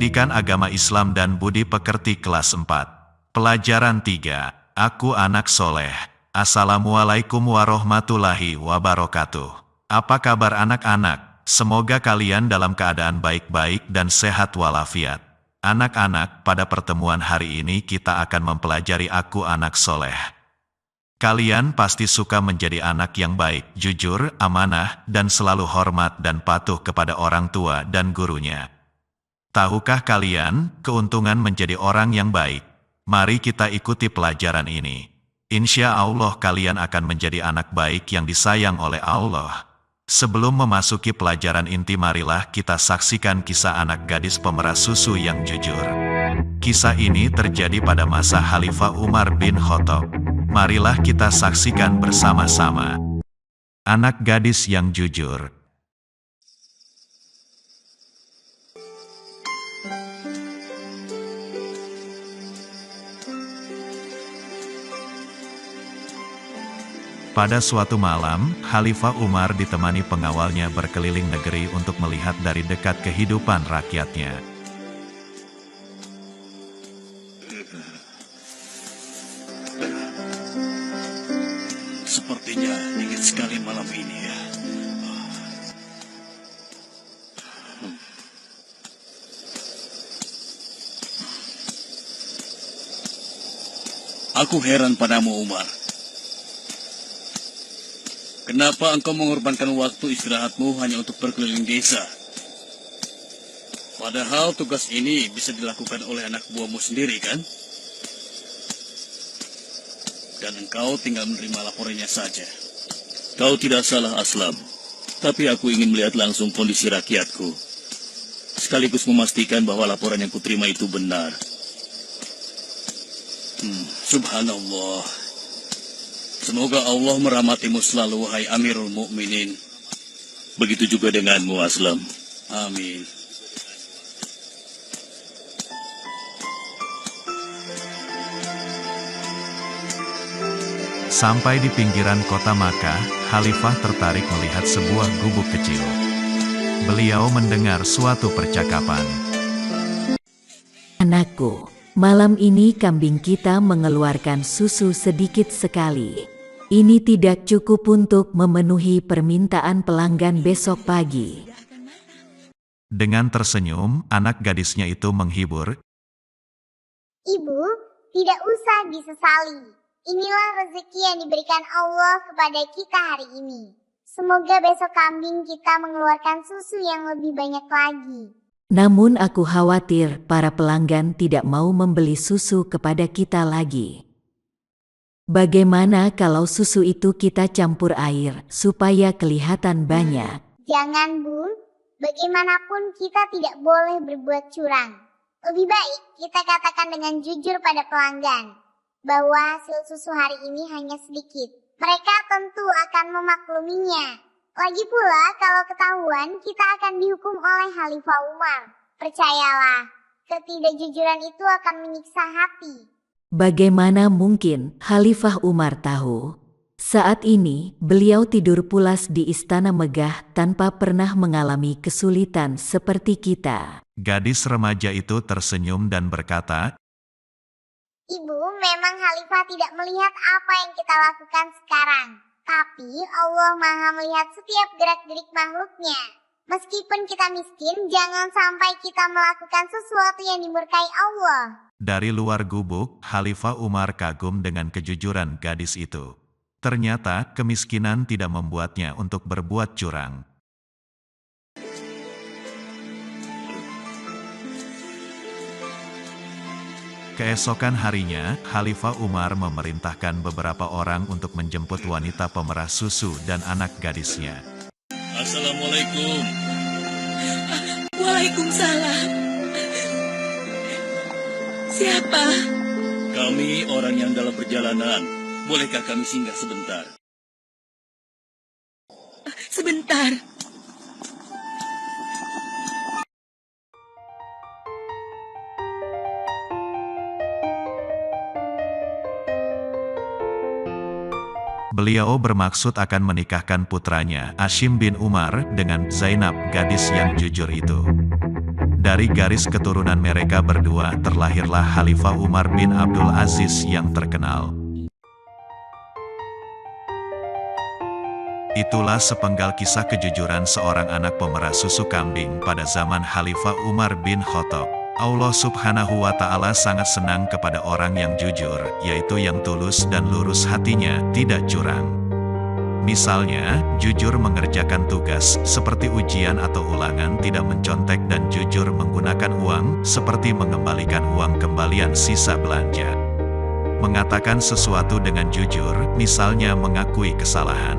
Pendidikan Agama Islam dan Budi Pekerti kelas 4. Pelajaran 3. Aku anak soleh. Assalamualaikum warahmatullahi wabarakatuh. Apa kabar anak-anak? Semoga kalian dalam keadaan baik-baik dan sehat walafiat. Anak-anak, pada pertemuan hari ini kita akan mempelajari aku anak soleh. Kalian pasti suka menjadi anak yang baik, jujur, amanah, dan selalu hormat dan patuh kepada orang tua dan gurunya. Tahukah kalian, keuntungan menjadi orang yang baik? Mari kita ikuti pelajaran ini. Insya Allah kalian akan menjadi anak baik yang disayang oleh Allah. Sebelum memasuki pelajaran inti, marilah kita saksikan kisah anak gadis pemeras susu yang jujur. Kisah ini terjadi pada masa Khalifah Umar bin Khattab. Marilah kita saksikan bersama-sama. Anak gadis yang jujur. Pada suatu malam, Khalifah Umar ditemani pengawalnya berkeliling negeri untuk melihat dari dekat kehidupan rakyatnya. Sepertinya dingin sekali malam ini ya. Aku heran padamu, Umar. Kenapa engkau mengorbankan waktu istirahatmu hanya untuk berkeliling desa? Padahal tugas ini bisa dilakukan oleh anak buahmu sendiri, kan? Dan engkau tinggal menerima laporannya saja. Kau tidak salah, Aslam. Tapi aku ingin melihat langsung kondisi rakyatku. Sekaligus memastikan bahwa laporan yang kuterima itu benar. Subhanallah. Semoga Allah merahmatimu selalu, wahai Amirul Mukminin. Begitu juga denganmu, Aslam. Amin. Sampai di pinggiran kota Makkah, Khalifah tertarik melihat sebuah gubuk kecil. Beliau mendengar suatu percakapan. Anakku, malam ini kambing kita mengeluarkan susu sedikit sekali. Ini tidak cukup untuk memenuhi permintaan pelanggan besok pagi. Dengan tersenyum, anak gadisnya itu menghibur. Ibu, tidak usah disesali. Inilah rezeki yang diberikan Allah kepada kita hari ini. Semoga besok kambing kita mengeluarkan susu yang lebih banyak lagi. Namun aku khawatir para pelanggan tidak mau membeli susu kepada kita lagi. Bagaimana kalau susu itu kita campur air supaya kelihatan banyak? Jangan, Bu. Bagaimanapun kita tidak boleh berbuat curang. Lebih baik kita katakan dengan jujur pada pelanggan bahwa hasil susu hari ini hanya sedikit. Mereka tentu akan memakluminya. Lagi pula kalau ketahuan kita akan dihukum oleh Khalifah Umar. Percayalah, ketidakjujuran itu akan menyiksa hati. Bagaimana mungkin Khalifah Umar tahu? Saat ini beliau tidur pulas di istana megah tanpa pernah mengalami kesulitan seperti kita. Gadis remaja itu tersenyum dan berkata, Ibu, memang Khalifah tidak melihat apa yang kita lakukan sekarang. Tapi Allah Maha melihat setiap gerak-gerik makhluknya. Meskipun kita miskin, jangan sampai kita melakukan sesuatu yang dimurkai Allah. Dari luar gubuk, Khalifah Umar kagum dengan kejujuran gadis itu. Ternyata kemiskinan tidak membuatnya untuk berbuat curang. Keesokan harinya, Khalifah Umar memerintahkan beberapa orang untuk menjemput wanita pemeras susu dan anak gadisnya. Assalamualaikum. Waalaikumsalam. Siapa? Kami orang yang dalam perjalanan. Bolehkah kami singgah sebentar? Sebentar. Beliau bermaksud akan menikahkan putranya, Hashim bin Umar, dengan Zainab, gadis yang jujur itu. Dari garis keturunan mereka berdua terlahirlah Khalifah Umar bin Abdul Aziz yang terkenal. Itulah sepenggal kisah kejujuran seorang anak pemerah susu kambing pada zaman Khalifah Umar bin Khattab. Allah Subhanahu wa Ta'ala sangat senang kepada orang yang jujur, yaitu yang tulus dan lurus hatinya, tidak curang. Misalnya, jujur mengerjakan tugas, seperti ujian atau ulangan, tidak mencontek dan jujur menggunakan uang, seperti mengembalikan uang kembalian sisa belanja. Mengatakan sesuatu dengan jujur, misalnya mengakui kesalahan.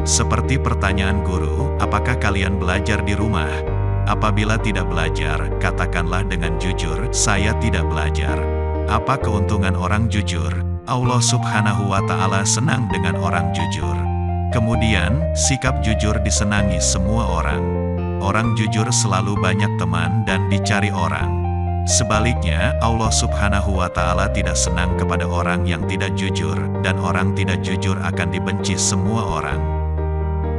Seperti pertanyaan guru, apakah kalian belajar di rumah? Apabila tidak belajar, katakanlah dengan jujur, saya tidak belajar. Apa keuntungan orang jujur? Allah Subhanahu wa Ta'ala senang dengan orang jujur. Kemudian, sikap jujur disenangi semua orang. Orang jujur selalu banyak teman dan dicari orang. Sebaliknya, Allah Subhanahu wa Ta'ala tidak senang kepada orang yang tidak jujur, dan orang tidak jujur akan dibenci semua orang.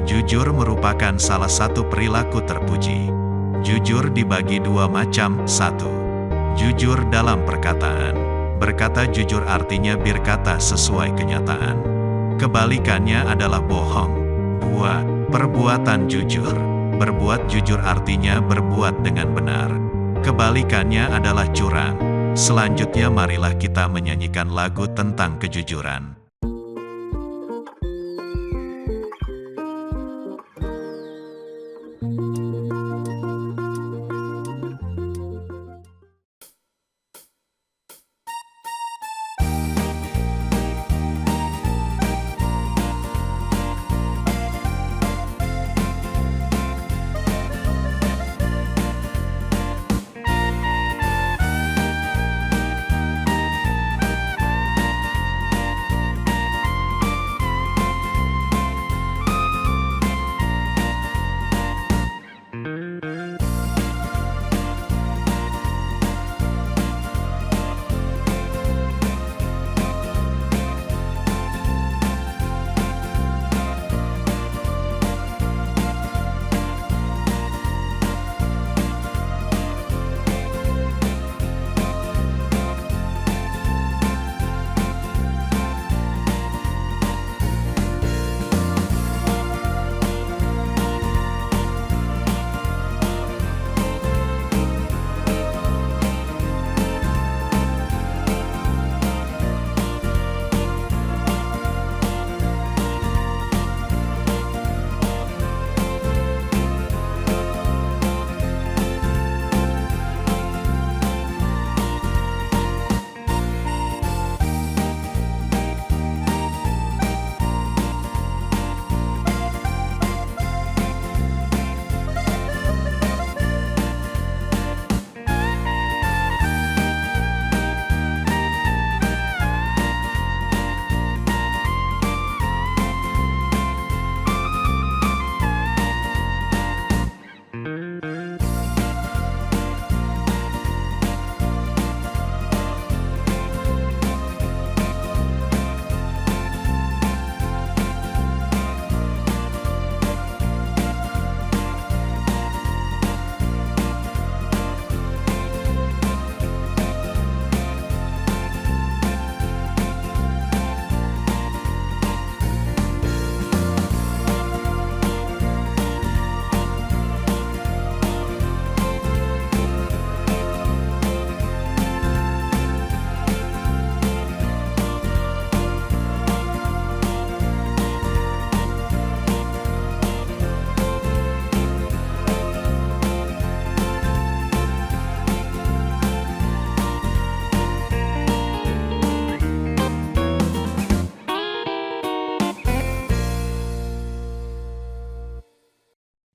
Jujur merupakan salah satu perilaku terpuji. Jujur dibagi dua macam. 1. Jujur dalam perkataan. Berkata jujur artinya berkata sesuai kenyataan. Kebalikannya adalah bohong. 2. Perbuatan jujur. Berbuat jujur artinya berbuat dengan benar. Kebalikannya adalah curang. Selanjutnya marilah kita menyanyikan lagu tentang kejujuran.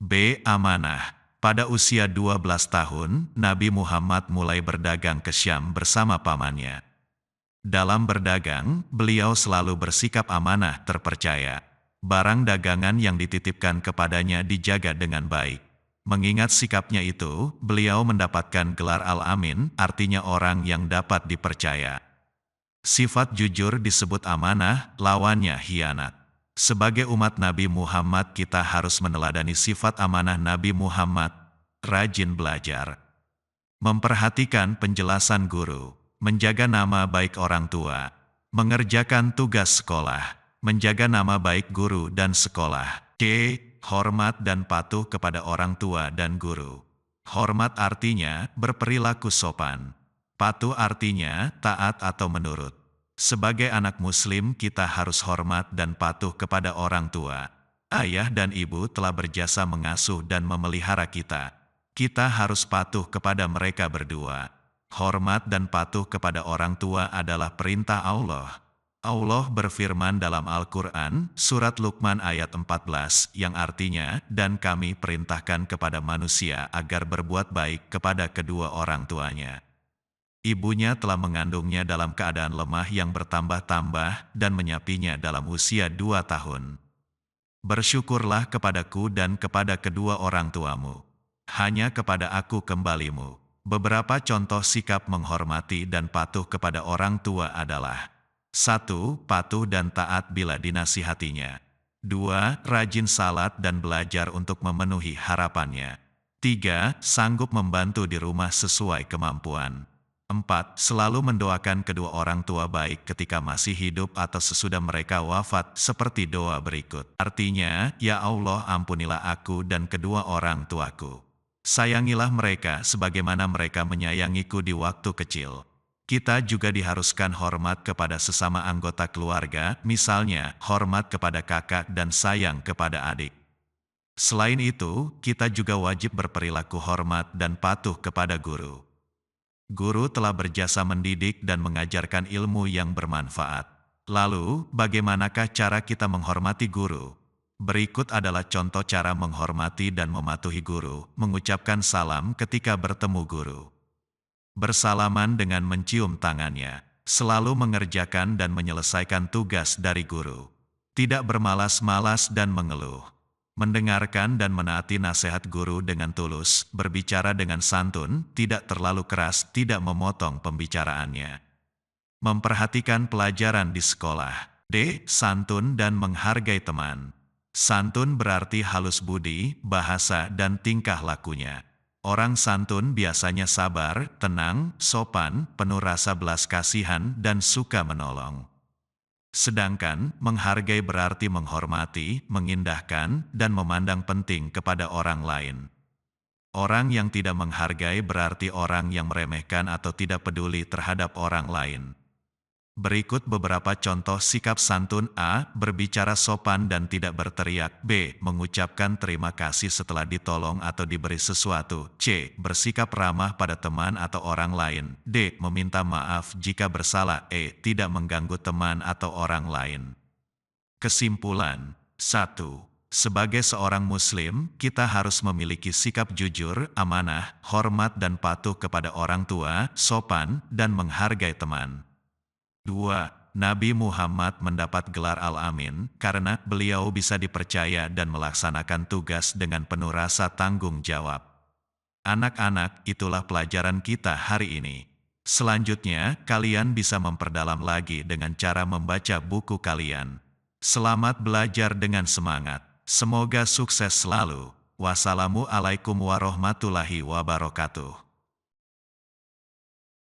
B. Amanah. Pada usia 12 tahun, Nabi Muhammad mulai berdagang ke Syam bersama pamannya. Dalam berdagang, beliau selalu bersikap amanah terpercaya. Barang dagangan yang dititipkan kepadanya dijaga dengan baik. Mengingat sikapnya itu, beliau mendapatkan gelar Al-Amin, artinya orang yang dapat dipercaya. Sifat jujur disebut amanah, lawannya khianat. Sebagai umat Nabi Muhammad kita harus meneladani sifat amanah Nabi Muhammad, rajin belajar. memperhatikan penjelasan guru, menjaga nama baik orang tua, mengerjakan tugas sekolah, menjaga nama baik guru dan sekolah. C. Hormat dan patuh kepada orang tua dan guru. Hormat artinya berperilaku sopan. Patuh artinya taat atau menurut. Sebagai anak muslim kita harus hormat dan patuh kepada orang tua. Ayah dan ibu telah berjasa mengasuh dan memelihara kita. Kita harus patuh kepada mereka berdua. Hormat dan patuh kepada orang tua adalah perintah Allah. Allah berfirman dalam Al-Quran, surat Luqman ayat 14, yang artinya, dan kami perintahkan kepada manusia agar berbuat baik kepada kedua orang tuanya. Ibunya telah mengandungnya dalam keadaan lemah yang bertambah-tambah dan menyapinya dalam usia 2 tahun. Bersyukurlah kepadaku dan kepada kedua orang tuamu. Hanya kepada aku kembalimu. Beberapa contoh sikap menghormati dan patuh kepada orang tua adalah 1. Patuh dan taat bila dinasihatinya. 2. Rajin salat dan belajar untuk memenuhi harapannya. 3. Sanggup membantu di rumah sesuai kemampuan. 4. Selalu mendoakan kedua orang tua baik ketika masih hidup atau sesudah mereka wafat seperti doa berikut. Artinya, ya Allah ampunilah aku dan kedua orang tuaku. Sayangilah mereka sebagaimana mereka menyayangiku di waktu kecil. Kita juga diharuskan hormat kepada sesama anggota keluarga, misalnya hormat kepada kakak dan sayang kepada adik. Selain itu, kita juga wajib berperilaku hormat dan patuh kepada guru. Guru telah berjasa mendidik dan mengajarkan ilmu yang bermanfaat. Lalu, bagaimanakah cara kita menghormati guru? Berikut adalah contoh cara menghormati dan mematuhi guru, mengucapkan salam ketika bertemu guru. Bersalaman dengan mencium tangannya, selalu mengerjakan dan menyelesaikan tugas dari guru. Tidak bermalas-malas dan mengeluh. Mendengarkan dan menaati nasihat guru dengan tulus, berbicara dengan santun, tidak terlalu keras, tidak memotong pembicaraannya. Memperhatikan pelajaran di sekolah. D. Santun dan menghargai teman. Santun berarti halus budi, bahasa, dan tingkah lakunya. Orang santun biasanya sabar, tenang, sopan, penuh rasa belas kasihan, dan suka menolong. Sedangkan, menghargai berarti menghormati, mengindahkan, dan memandang penting kepada orang lain. Orang yang tidak menghargai berarti orang yang meremehkan atau tidak peduli terhadap orang lain. Berikut beberapa contoh sikap santun. A. Berbicara sopan dan tidak berteriak. B. Mengucapkan terima kasih setelah ditolong atau diberi sesuatu. C. Bersikap ramah pada teman atau orang lain. D. Meminta maaf jika bersalah. E. Tidak mengganggu teman atau orang lain. Kesimpulan. 1. Sebagai seorang muslim, kita harus memiliki sikap jujur, amanah, hormat dan patuh kepada orang tua, sopan, dan menghargai teman. 2. Nabi Muhammad mendapat gelar Al-Amin karena beliau bisa dipercaya dan melaksanakan tugas dengan penuh rasa tanggung jawab. Anak-anak, itulah pelajaran kita hari ini. Selanjutnya, kalian bisa memperdalam lagi dengan cara membaca buku kalian. Selamat belajar dengan semangat. Semoga sukses selalu. Wassalamualaikum warahmatullahi wabarakatuh.